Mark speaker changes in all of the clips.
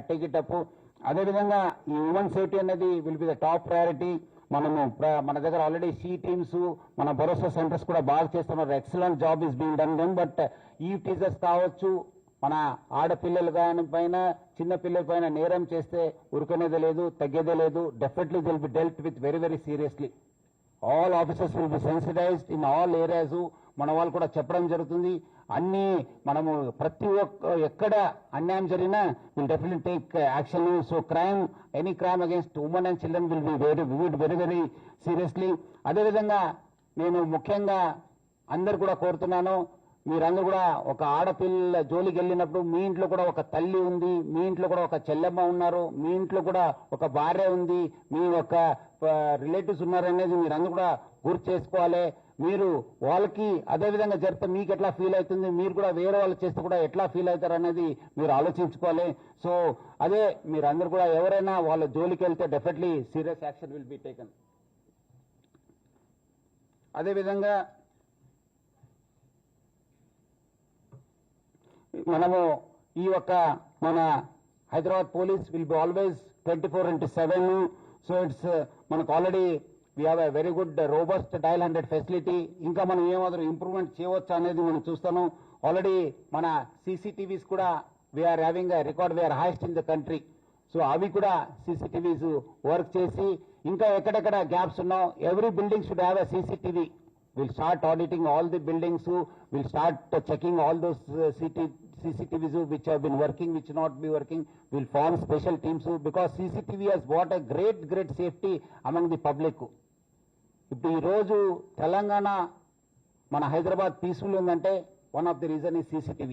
Speaker 1: Take it up. అదేవిధంగా ఈ women safety అనేది will be the top priority. మన దగ్గర ఆల్రెడీ సి టీమ్స్, మన భరోసా సెంటర్స్ కూడా బాగా చేస్తున్నారు. Excellent job is being done then. But ఈ టీచర్స్ కావచ్చు, మన ఆడపిల్లలు కానీ పైన, చిన్న పిల్లల పైన నేరం చేస్తే ఉరుకునేదే లేదు, తగ్గేదే లేదు. Definitely will be dealt with very very seriously. All officers will be sensitised in all areas. మన వాళ్ళు కూడా చెప్పడం జరుగుతుంది. అన్ని మనము ప్రతి ఒక్క ఎక్కడ అన్యాయం జరిగినా will definitely take action. So any crime against women and children will be very very seriously. అదేవిధంగా నేను ముఖ్యంగా అందరు కూడా కోరుతున్నాను, మీరందరూ కూడా ఒక ఆడపిల్ల జోలికి వెళ్ళినప్పుడు మీ ఇంట్లో కూడా ఒక తల్లి ఉంది, మీ ఇంట్లో కూడా ఒక చెల్లెమ్మ ఉన్నారు, మీ ఇంట్లో కూడా ఒక భార్య ఉంది, మీ యొక్క రిలేటివ్స్ ఉన్నారనేది మీరందరూ కూడా గుర్తు చేసుకోవాలి. మీరు వాళ్ళకి అదేవిధంగా జరిగితే మీకు ఎట్లా ఫీల్ అవుతుంది, మీరు కూడా వేరే వాళ్ళు చేస్తే కూడా ఎట్లా ఫీల్ అవుతారు అనేది మీరు ఆలోచించుకోవాలి. సో అదే మీరందరూ కూడా ఎవరైనా వాళ్ళ జోలికి వెళ్తే definitely serious action will be taken. అదేవిధంగా మనము ఈ యొక్క మన Hyderabad police will be always 24/7. So it's మనకు already we have a very good robust dial 100 facility. ఇంకా మనం ఏమాత్రం ఇంప్రూవ్మెంట్ చేయవచ్చు అనేది మనం చూస్తాను. ఆల్రెడీ మన సీసీటీవీస్ కూడా we are having a record, we are highest in the country. So అవి కూడా సీసీటీవీస్ వర్క్ చేసి ఇంకా ఎక్కడెక్కడ గ్యాప్స్ ఉన్నావు, every building should have a CCTV. We'll start auditing all the buildings. We'll start checking all those CCTVs which have been working, which not be working. We'll form special teams because CCTV has brought a great safety among the public. ఇప్పుడు ఈ రోజు తెలంగాణ మన Hyderabad peaceful ఉందంటే one of the reason ఈ CCTV.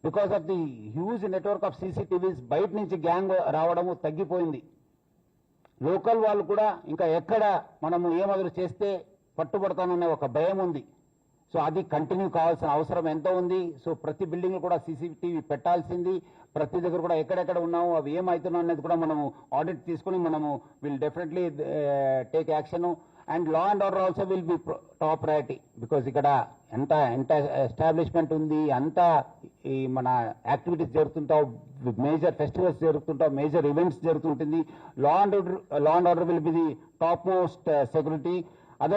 Speaker 1: Because of the huge network of CCTVs బయట నుంచి gang రావడము తగ్గిపోయింది. లోకల్ వాళ్ళు కూడా ఇంకా ఎక్కడ మనము ఏమదులు చేస్తే పట్టుబడతాననే ఒక భయం ఉంది. సో అది కంటిన్యూ కావాల్సిన అవసరం ఎంతో ఉంది. సో ప్రతి బిల్డింగ్ కూడా సీసీటీవీ పెట్టాల్సింది. ప్రతి దగ్గర కూడా ఎక్కడెక్కడ ఉన్నాము, అవి ఏమవుతున్నావు అనేది కూడా మనము ఆడిట్ తీసుకుని మనము will definitely take action. And law and order also will be top priority. Because ఇక్కడ ఎంత ఎస్టాబ్లిష్మెంట్ ఉంది, అంతా ఈ మన యాక్టివిటీస్ జరుగుతుంటావు, మేజర్ ఫెస్టివల్స్ జరుగుతుంటావు, మేజర్ ఈవెంట్స్ జరుగుతుంటుంది. Law and order will be the top most security. అదే